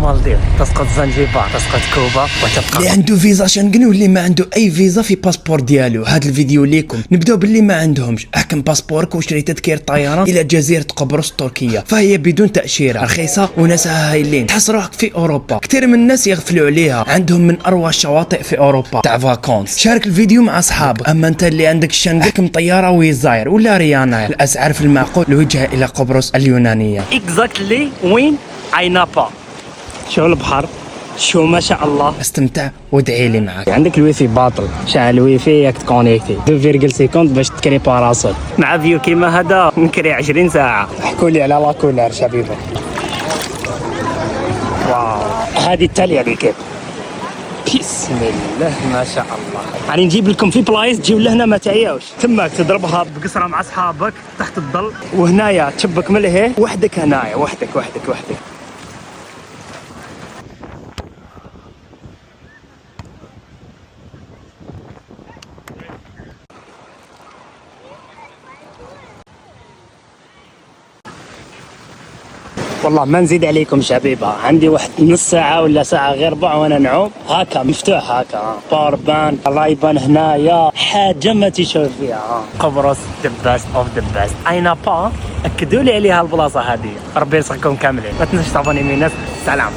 المالديف، تسقط زنجبار، تسقط كوبا وتبقى. اللي عنده فيزا شنغن واللي ما عنده اي فيزا في باسبور ديالو. هذا الفيديو ليكم. نبداو باللي ما عندهمش. احكم باسبورك وشري تذكير طيران الى جزيره قبرص تركيا، فهي بدون تاشيره، رخيصه وناسها هايلين. تحس روحك في اوروبا. كثير من الناس يغفلوا عليها، عندهم من اروع الشواطئ في اوروبا تاع فاكونس. شارك الفيديو مع اصحابك. اما انت اللي عندك الشنغن احكم طياره ويزاير ولا رياناير، الاسعار في المعقول، الوجهه الى قبرص اليونانيه. اكزاكتلي وين؟ اينابا. شو البحر، شو ما شاء الله. استمتع وادعي لي معك. عندك الويفي باطل، شعل الويفي ياك تكونيكتي 2 سكوند باش تكري باراسول. مع فيو كيما هذا نكري 20 ساعه. احكوا لي على لاكولار شبيبه. واو هذه التاليه اللي كيف. بسم الله ما شاء الله. يعني نجيب لكم في بلايص تجيو لهنا ما تعياوش، تماك تضربها بقصره مع اصحابك تحت الظل، وهنايا تشبك من لهيه وحدك، هنايا وحدك. والله ما نزيد عليكم شبيبه، عندي واحد نص ساعه ولا ساعه غير ربع وانا نعوم هاكا مفتوح هاكا باور بان رايبان هنايا حاجه ما تشوف فيها. قبرص ذا بيست اوف ذا بيست. اينابا اكدوا لي عليها البلاصه هذه. ربي يرزقكم كاملين. ما تنسوش تعطوني من الناس. سلام.